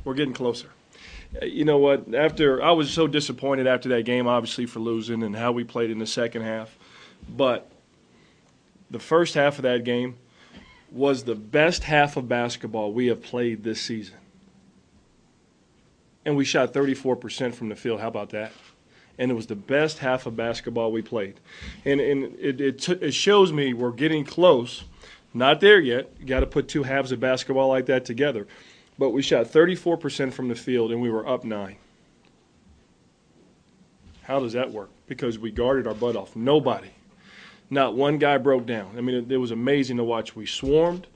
We're getting closer. You know what? I was so disappointed after that game, obviously for losing and how we played in the second half. But the first half of that game was the best half of basketball we have played this season. And we shot 34% from the field. How about that? And it was the best half of basketball we played. And it shows me we're getting close. Not there yet. You got to put two halves of basketball like that together. But we shot 34% from the field, and we were up 9. How does that work? Because we guarded our butt off. Nobody. Not one guy broke down. I mean, it was amazing to watch. We swarmed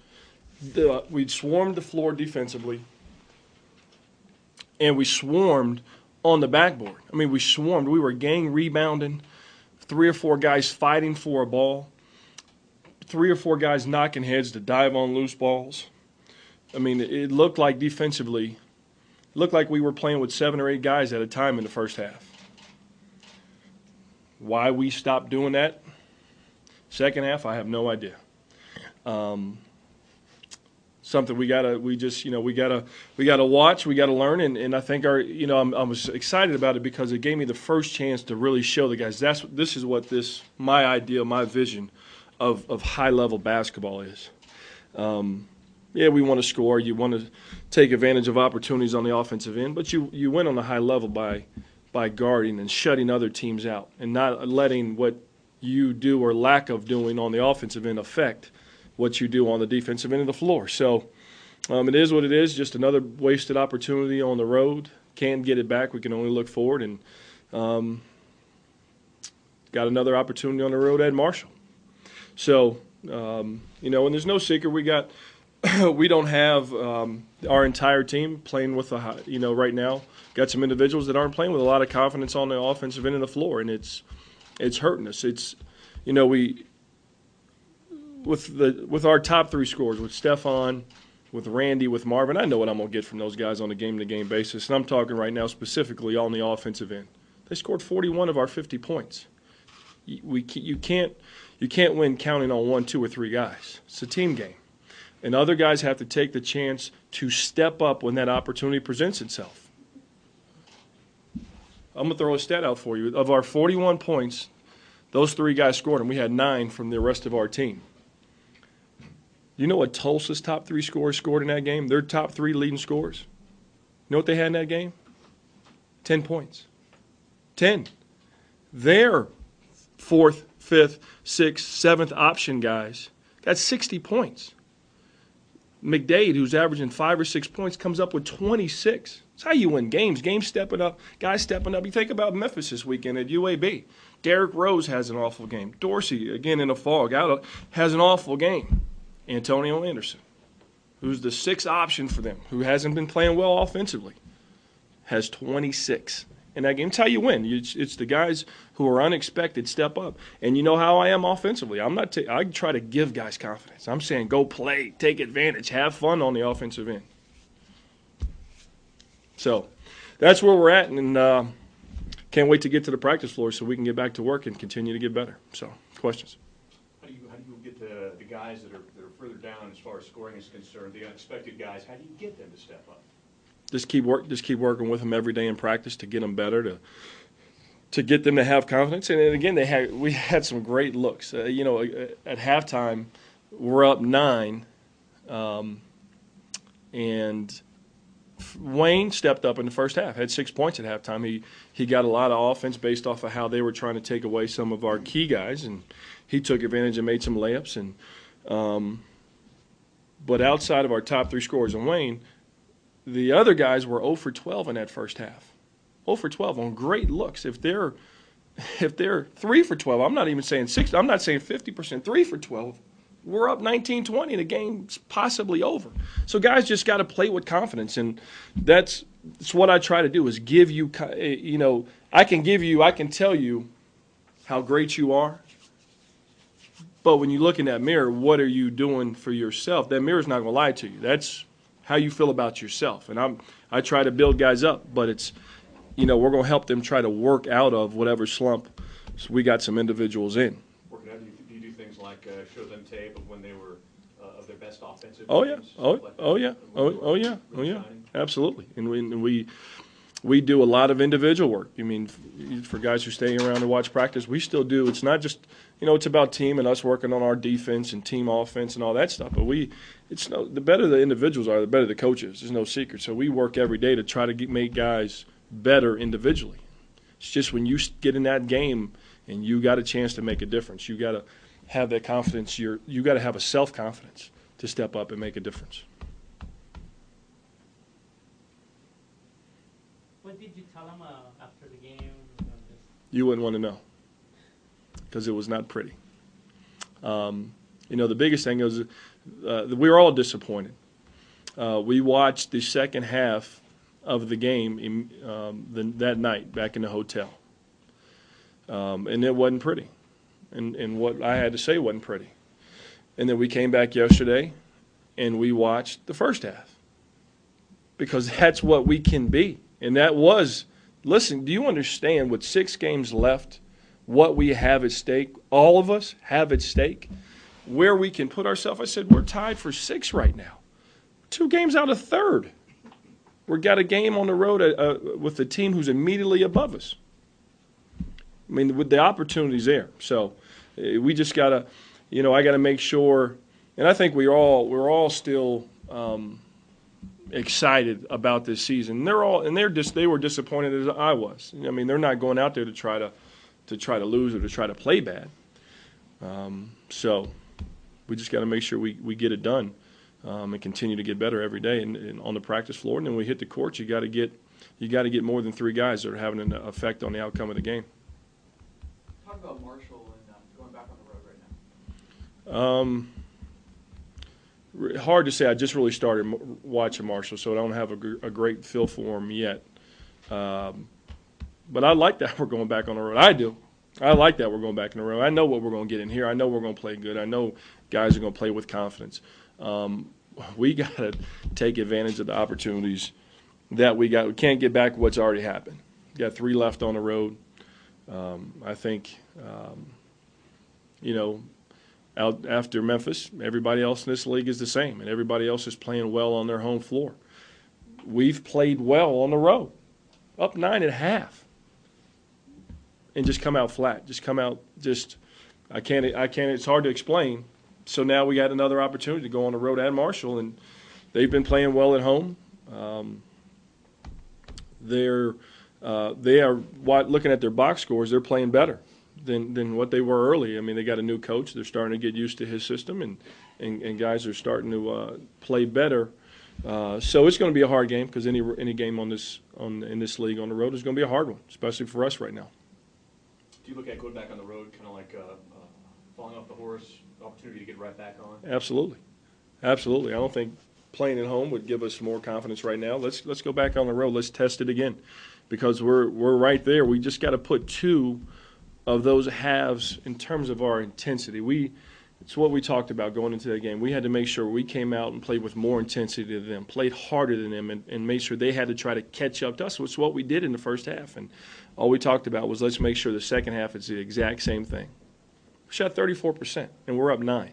the floor defensively, and we swarmed on the backboard. I mean, we swarmed. We were gang rebounding, 3 or 4 guys fighting for a ball, 3 or 4 guys knocking heads to dive on loose balls. I mean, it looked like defensively, it looked like we were playing with 7 or 8 guys at a time in the first half. Why we stopped doing that second half, I have no idea. Something we gotta watch, we gotta learn, and I think I was excited about it because it gave me the first chance to really show the guys this is what my idea, my vision of high level basketball is. Yeah, we want to score. You want to take advantage of opportunities on the offensive end, but you win on a high level by guarding and shutting other teams out and not letting what you do or lack of doing on the offensive end affect what you do on the defensive end of the floor. So it is what it is, just another wasted opportunity on the road. Can't get it back. We can only look forward, and got another opportunity on the road at Marshall. So, and there's no secret we don't have our entire team playing with right now. Got some individuals that aren't playing with a lot of confidence on the offensive end of the floor, and it's hurting us. It's with our top 3 scorers, with Stephon, with Randy, with Marvin, I know what I'm going to get from those guys on a game-to-game basis, and I'm talking right now specifically on the offensive end. They scored 41 of our 50 points. You can't win counting on 1, 2, or 3 guys. It's a team game. And other guys have to take the chance to step up when that opportunity presents itself. I'm going to throw a stat out for you. Of our 41 points, those 3 guys scored, and we had 9 from the rest of our team. You know what Tulsa's top 3 scorers scored in that game? Their top 3 leading scorers. You know what they had in that game? 10 points. 10. Their 4th, 5th, 6th, 7th option guys got 60 points. McDade, who's averaging 5 or 6 points, comes up with 26. That's how you win games. Games stepping up, guys stepping up. You think about Memphis this weekend at UAB. Derrick Rose has an awful game. Dorsey, again in the fog, has an awful game. Antonio Anderson, who's the 6th option for them, who hasn't been playing well offensively, has 26. In that game, it's how you win. It's the guys who are unexpected step up. And you know how I am offensively. I try to give guys confidence. I'm saying go play, take advantage, have fun on the offensive end. So that's where we're at, and can't wait to get to the practice floor so we can get back to work and continue to get better. So, questions? How do you get the guys that are further down as far as scoring is concerned, the unexpected guys, how do you get them to step up? Just keep working with them every day in practice to get them better, to get them to have confidence. And again, we had some great looks. At halftime, we're up 9, and Wayne stepped up in the first half, had 6 points at halftime. He got a lot of offense based off of how they were trying to take away some of our key guys, and he took advantage and made some layups. But outside of our top 3 scorers and Wayne, the other guys were 0 for 12 in that first half. 0 for 12 on great looks. If they're 3 for 12, I'm not even saying 6. I'm not saying 50%. 3 for 12. We're up 19-20, and the game's possibly over. So guys just got to play with confidence, and that's what I try to do is give you. I can tell you how great you are, but when you look in that mirror, what are you doing for yourself? That mirror's not going to lie to you. That's how you feel about yourself. And I try to build guys up, but it's, we're going to help them try to work out of whatever slump we got some individuals in. Working out, do you do things like show them tape of when they were of their best offensive Oh, yeah. games? Oh, yeah. Oh, yeah. Absolutely. And we do a lot of individual work. I mean, for guys who stay around to watch practice, we still do. It's not just, it's about team and us working on our defense and team offense and all that stuff. But the better the individuals are, the better the coaches. There's no secret. So we work every day to try to make guys better individually. It's just when you get in that game and you got a chance to make a difference, you got to have that confidence. You got to have a self-confidence to step up and make a difference. What did you tell him after the game? You wouldn't want to know, because it was not pretty. The biggest thing is we were all disappointed. We watched the second half of the game that night back in the hotel, and it wasn't pretty. And what I had to say wasn't pretty. And then we came back yesterday, and we watched the first half, because that's what we can be. And that was, listen, do you understand with 6 games left, what we have at stake, all of us have at stake, where we can put ourselves? I said, we're tied for 6 right now. 2 games out of third. We've got a game on the road with the team who's immediately above us. I mean, with the opportunities there. So we just got to, I got to make sure, and I think we're all still excited about this season. They were disappointed as I was. I mean, they're not going out there to try to lose or to try to play bad. So we just got to make sure we get it done and continue to get better every day and on the practice floor. And then when we hit the court, you got to get more than 3 guys that are having an effect on the outcome of the game. Talk about Marshall and going back on the road right now. Hard to say. I just really started watching Marshall, so I don't have a great feel for him yet. But I like that we're going back on the road. I do. I like that we're going back on the road. I know what we're going to get in here. I know we're going to play good. I know guys are going to play with confidence. We got to take advantage of the opportunities that we got. We can't get back what's already happened. We got 3 left on the road. I think, out after Memphis, everybody else in this league is the same, and everybody else is playing well on their home floor. We've played well on the road, up 9 at half, and just come out flat. I can't. It's hard to explain. So now we got another opportunity to go on the road at Marshall, and they've been playing well at home. They are looking at their box scores. They're playing better than what they were early. I mean, they got a new coach. They're starting to get used to his system, and guys are starting to play better. So it's going to be a hard game, because any game in this league on the road is going to be a hard one, especially for us right now. Do you look at going back on the road kind of like falling off the horse, opportunity to get right back on? Absolutely. I don't think playing at home would give us more confidence right now. Let's go back on the road. Let's test it again, because we're right there. We just got to put 2 of those halves in terms of our intensity. It's what we talked about going into that game. We had to make sure we came out and played with more intensity than them, played harder than them, and made sure they had to try to catch up to us. It's what we did in the first half. And all we talked about was, let's make sure the second half is the exact same thing. We shot 34%, and we're up 9.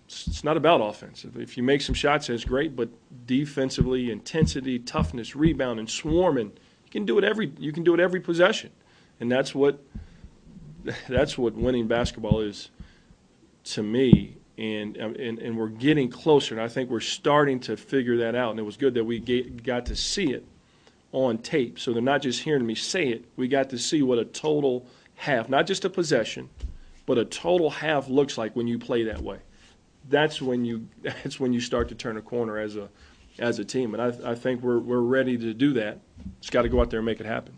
It's not about offense. If you make some shots, that's great, but defensively, intensity, toughness, rebounding, swarming, you can do it every possession. And that's what winning basketball is to me. And we're getting closer, and I think we're starting to figure that out. And it was good that we got to see it on tape. So they're not just hearing me say it. We got to see what a total half, not just a possession, but a total half looks like when you play that way. That's when you start to turn a corner as a team. And I think we're ready to do that. Just got to go out there and make it happen.